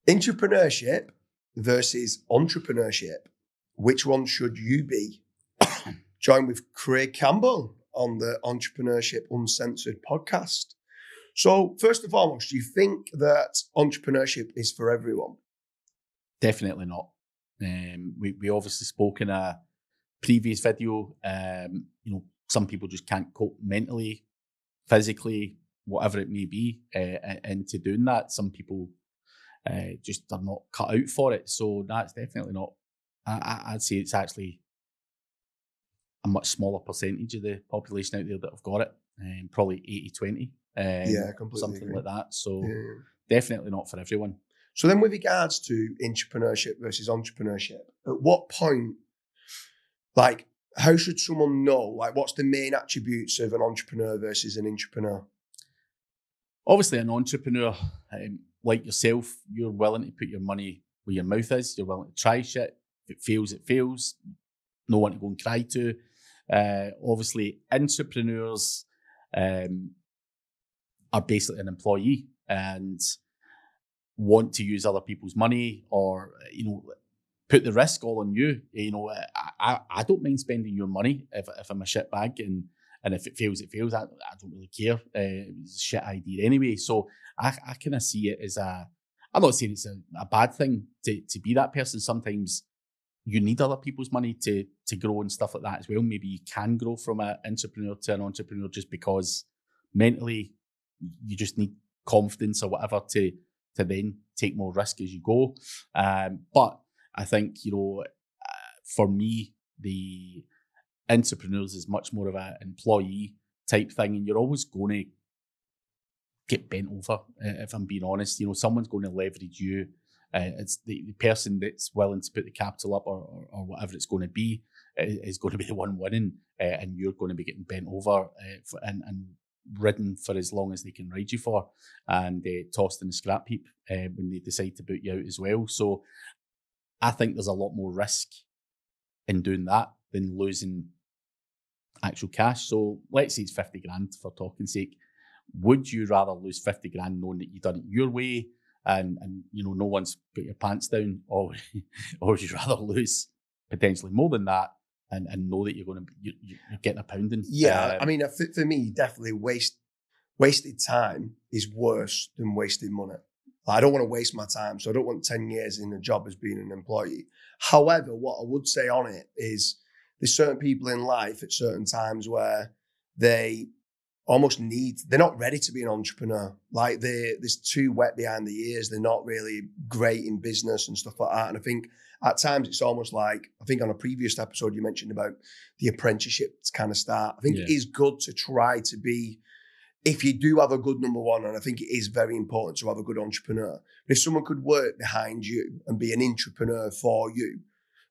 Intrapreneurship versus entrepreneurship. Which one should you be? Join with Craig Campbell on the Entrepreneurship Uncensored podcast. So first and foremost, do you think that entrepreneurship is for everyone? Definitely not. We obviously spoke in a previous video. Some people just can't cope mentally, physically, whatever it may be, into doing that. Some people just are not cut out for it. So that's definitely not. I'd say it's actually a much smaller percentage of the population out there that have got it. Probably 80-20. Completely something agree. like that. So definitely not for everyone. So then with regards to intrapreneurship versus entrepreneurship, at what point, how should someone know, what's the main attributes of an entrepreneur versus an intrapreneur? Obviously, an entrepreneur, like yourself, you're willing to put your money where your mouth is. You're willing to try shit. If it fails, it fails. No one to go and cry to. Obviously, entrepreneurs are basically an employee and want to use other people's money or, put the risk all on you. I don't mind spending your money if I'm a shit bag and if it fails, it fails. I don't really care. It's a shit idea anyway. So I kind of see it as I'm not saying it's a bad thing to be that person. Sometimes you need other people's money to grow and stuff like that as well. Maybe you can grow from an entrepreneur to an entrepreneur just because mentally you just need confidence or whatever to then take more risk as you go. But I think, for me, the entrepreneurs is much more of an employee type thing, and you're always going to get bent over, if I'm being honest. Someone's going to leverage you. It's the person that's willing to put the capital up or whatever it's going to be is going to be the one winning, and you're going to be getting bent over and ridden for as long as they can ride you for, and tossed in the scrap heap when they decide to boot you out as well. So I think there's a lot more risk in doing that than losing actual cash. So let's say it's 50 grand for talking's sake. Would you rather lose 50 grand knowing that you've done it your way and no one's put your pants down, or would you rather lose potentially more than that and know that you're getting a pounding? Yeah, for me, definitely wasted time is worse than wasted money. I don't want to waste my time, so I don't want 10 years in a job as being an employee. However, what I would say on it is there's certain people in life at certain times where they they're not ready to be an entrepreneur. They're too wet behind the ears. They're not really great in business and stuff like that. And I think at times it's almost like, I think on a previous episode you mentioned about the apprenticeship to kind of start. I think it is good to try to be, if you do have a good number one, and I think it is very important to have a good entrepreneur, but if someone could work behind you and be an intrapreneur for you,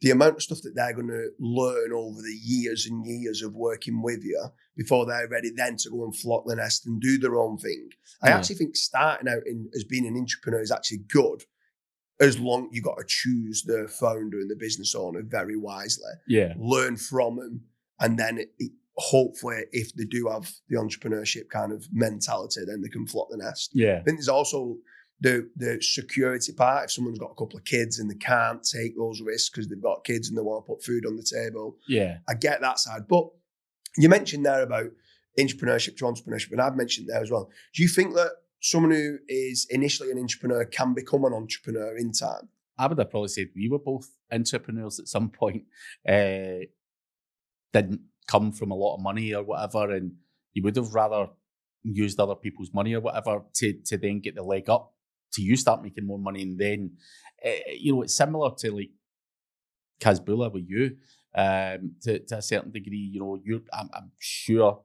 the amount of stuff that they're going to learn over the years and years of working with you before they're ready then to go and flock the nest and do their own thing. I actually think starting out as being an intrapreneur is actually good, as long you got to choose the founder and the business owner very wisely. Yeah. Learn from them, and then hopefully, if they do have the entrepreneurship kind of mentality, then they can flock the nest. Yeah. I think there's also the security part. If someone's got a couple of kids and they can't take those risks because they've got kids and they want to put food on the table. Yeah. I get that side. But you mentioned there about intrapreneurship to entrepreneurship, and I've mentioned there as well. Do you think that someone who is initially an entrepreneur can become an entrepreneur in time? I would have probably said we were both entrepreneurs at some point. Didn't come from a lot of money or whatever, and you would have rather used other people's money or whatever to then get the leg up to you start making more money. And then it's similar to like Kazbula with you to a certain degree. I'm sure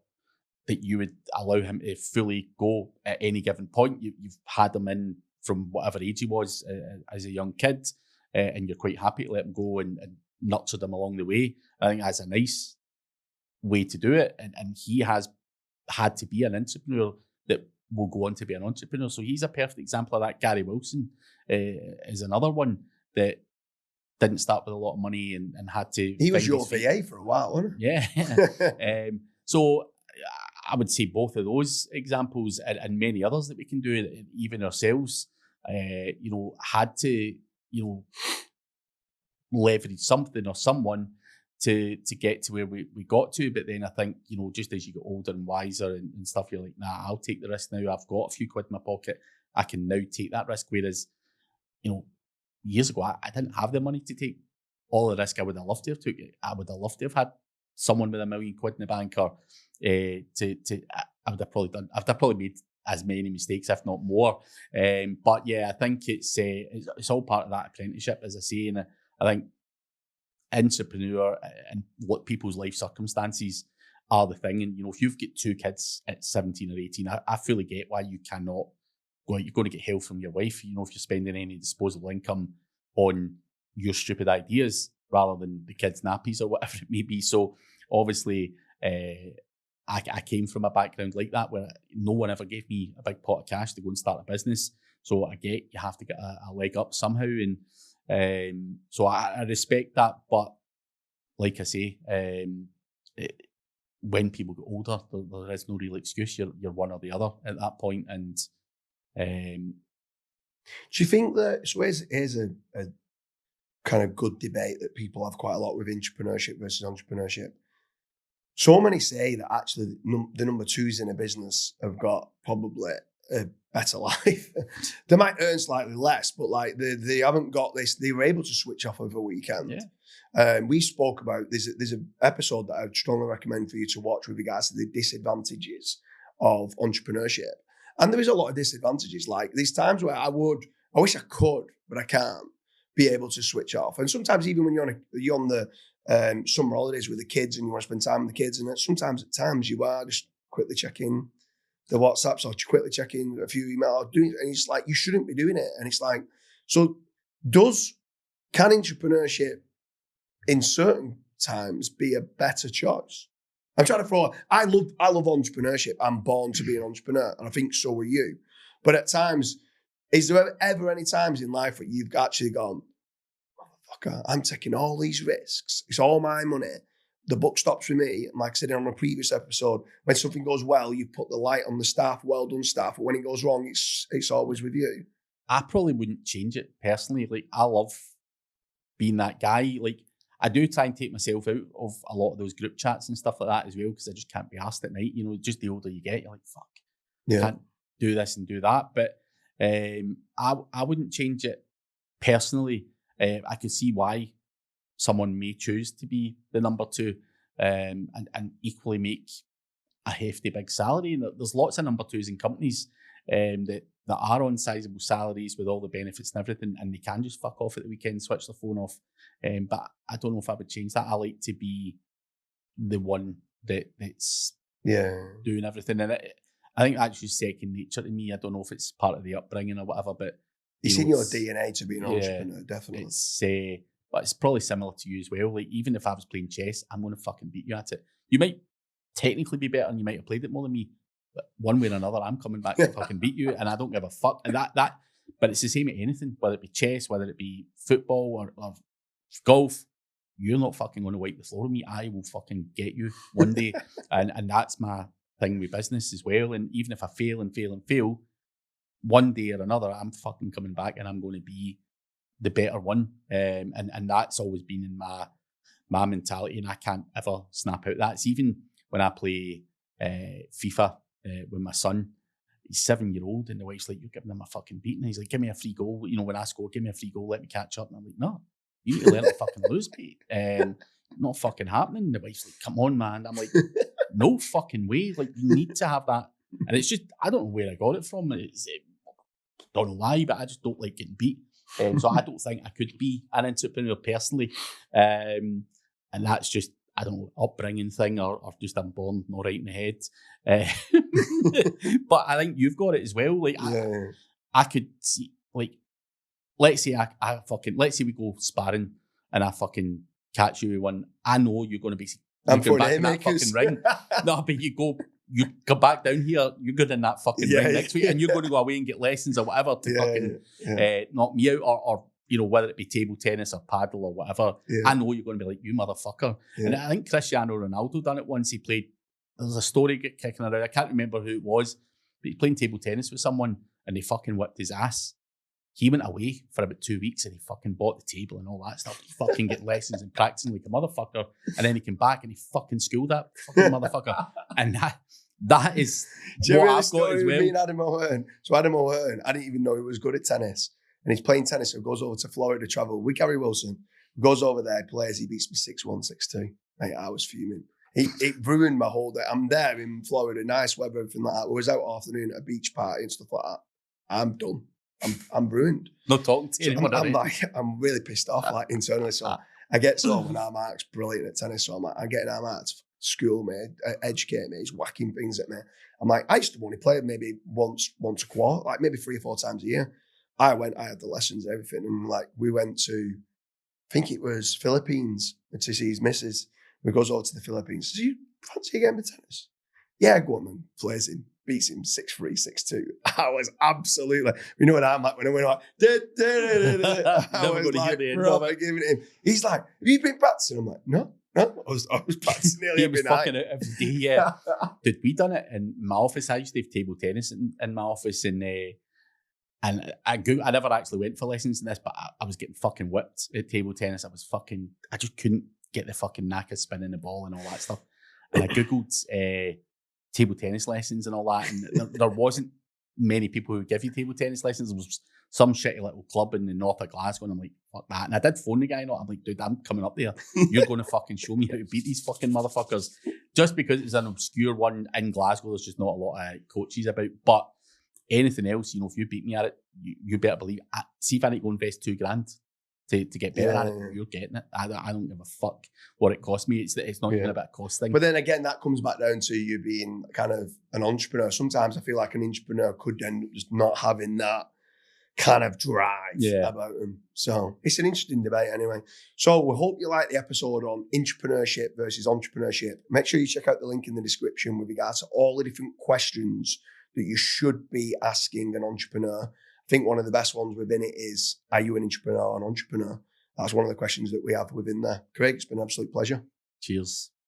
that you would allow him to fully go at any given point. You've had him in from whatever age he was as a young kid, and you're quite happy to let him go and nurture them along the way. I think that's a nice way to do it, and he has had to be an entrepreneur that will go on to be an entrepreneur. So he's a perfect example of that. Gary Wilson is another one that didn't start with a lot of money and had to. He was your VA for a while, wasn't he? Yeah. So I would say both of those examples and many others that we can do, even ourselves. had to, leverage something or someone to get to where we got to. But then I think, just as you get older and wiser and stuff, you're like, nah, I'll take the risk now. I've got a few quid in my pocket. I can now take that risk. Whereas, years ago, I didn't have the money to take all the risk I would have loved to have took. I would have loved to have had someone with £1 million in the bank, or I'd have probably made as many mistakes, if not more. But yeah, I think it's all part of that apprenticeship, as I say. And I think entrepreneur and what people's life circumstances are the thing. And, if you've got 2 kids at 17 or 18, I fully get why you cannot go out. You're going to get hell from your wife, if you're spending any disposable income on your stupid ideas rather than the kids' nappies or whatever it may be. So obviously, I came from a background like that where no one ever gave me a big pot of cash to go and start a business. So I get you have to get a leg up somehow. And so I respect that. But like I say, when people get older, there is no real excuse. You're one or the other at that point. And do you think that, so here's a kind of good debate that people have quite a lot with intrapreneurship versus entrepreneurship. So many say that actually the number 2s in a business have got probably a better life. They might earn slightly less, but like they haven't got this. They were able to switch off over a weekend. Yeah. We spoke about there's an episode that I would strongly recommend for you to watch with regards to the disadvantages of entrepreneurship. And there is a lot of disadvantages. Like there's times where I wish I could, but I can't be able to switch off. And sometimes even when you're on the summer holidays with the kids and you want to spend time with the kids, and sometimes at times you are just quickly checking the WhatsApps or quickly checking a few emails, and it's like, you shouldn't be doing it. And it's like, so can entrepreneurship in certain times be a better choice? I'm trying to throw, I love entrepreneurship. I'm born to be an entrepreneur, and I think so are you. But at times, is there ever any times in life where you've actually gone, motherfucker, I'm taking all these risks. It's all my money. The buck stops with me. Like I said on a previous episode, when something goes well, you put the light on the staff, well done staff. But when it goes wrong, it's always with you. I probably wouldn't change it personally. Like, I love being that guy. Like, I do try and take myself out of a lot of those group chats and stuff like that as well, because I just can't be asked at night. Just the older you get, you're like, fuck, yeah, can't do this and do that. But I wouldn't change it personally. I can see why someone may choose to be the number 2 and equally make a hefty big salary. And there's lots of number 2s in companies that are on sizable salaries with all the benefits and everything, and they can just fuck off at the weekend, switch their phone off. But I don't know if I would change that. I like to be the one that's doing everything. And I think that's just second nature to me. I don't know if it's part of the upbringing or whatever, but it's in your DNA to be an entrepreneur, definitely. But it's probably similar to you as well. Like, even if I was playing chess, I'm going to fucking beat you at it. You might technically be better and you might have played it more than me, but one way or another, I'm coming back to fucking beat you, and I don't give a fuck. And but it's the same at anything, whether it be chess, whether it be football or golf. You're not fucking going to wipe the floor with me. I will fucking get you one day. and that's my thing with business as well. And even if I fail and fail and fail, one day or another, I'm fucking coming back and I'm going to be the better one. And that's always been in my mentality, and I can't ever snap out. That's even when I play FIFA with my son. He's 7-year-old, and the wife's like, "You're giving him a fucking beating." He's like, "Give me a free goal. When I score, give me a free goal. Let me catch up." And I'm like, "No, you need to learn to fucking lose, mate. Not fucking happening." And the wife's like, "Come on, man." I'm like, "No fucking way. Like, you need to have that." And it's just, I don't know where I got it from. Don't know why, but I just don't like getting beat. So I don't think I could be an entrepreneur personally. And that's just, I don't know, upbringing thing, or just I'm born not right in the head. But I think you've got it as well. Like, I could see, like, let's say let's say we go sparring and I fucking catch you with one. I know you're going to be back in that fucking ring. No, but you come back down here, you're good in that fucking ring next week, and you're going to go away and get lessons or whatever to knock me out, or whether it be table tennis or paddle or whatever. I know you're going to be like, "You motherfucker." And I think Cristiano Ronaldo done it once. There's a story kicking around, I can't remember who it was, but he's playing table tennis with someone and they fucking whipped his ass. He went away for about 2 weeks and he fucking bought the table and all that stuff. He fucking get lessons and practicing like a motherfucker. And then he came back and he fucking schooled that fucking motherfucker. And that is what I've got as well. Me and Adam O'Hearn. So Adam O'Hearn, I didn't even know he was good at tennis. And he's playing tennis, so he goes over to Florida to travel with Gary Wilson. Goes over there, plays, he beats me 6-1, 6-2. Mate, I was fuming. It ruined my whole day. I'm there in Florida, nice weather, everything like that. I was out afternoon at a beach party and stuff like that. I'm done. I'm ruined. Not talking to you so anymore. I'm really pissed off, like internally. So I get when Mark's brilliant at tennis. So I'm getting Mark to school me, educate me. He's whacking things at me. I'm like, I used to only play maybe once a quarter, like maybe 3 or 4 times a year. I had the lessons and everything, and like we went to, I think it was Philippines to see his missus. We goes over to the Philippines. Do you fancy a game of tennis? Yeah, go on, man. Plays him. Beats him 6-3, 6-2. I was absolutely, you know what I'm like when I went like, I was like, proper giving it him. He's like, have you been practicing? I'm like, no. I was practicing nearly every night. Fucking out every day, yeah. Dude, we done it in my office. I used to have table tennis in my office, and I never actually went for lessons in this, but I was getting fucking whipped at table tennis. I just couldn't get the fucking knack of spinning the ball and all that stuff. And I Googled table tennis lessons and all that, and there wasn't many people who give you table tennis lessons. There was some shitty little club in the north of Glasgow, and I'm like, fuck that. And I did phone the guy, and I'm like, dude, I'm coming up there. You're going to fucking show me how to beat these fucking motherfuckers. Just because it's an obscure one in Glasgow, there's just not a lot of coaches about. But anything else, you know, if you beat me at it, you better believe. See if I need to go invest $2,000 to get better at it, you're getting it. I don't give a fuck what it cost me. It's not even about a cost thing. But then again, that comes back down to you being kind of an entrepreneur. Sometimes I feel like an entrepreneur could end up just not having that kind of drive about them. So it's an interesting debate anyway. So we hope you like the episode on intrapreneurship versus entrepreneurship. Make sure you check out the link in the description with regards to all the different questions that you should be asking an entrepreneur. I think one of the best ones within it is, are you an entrepreneur or an entrepreneur? That's one of the questions that we have within there. Craig, it's been an absolute pleasure. Cheers.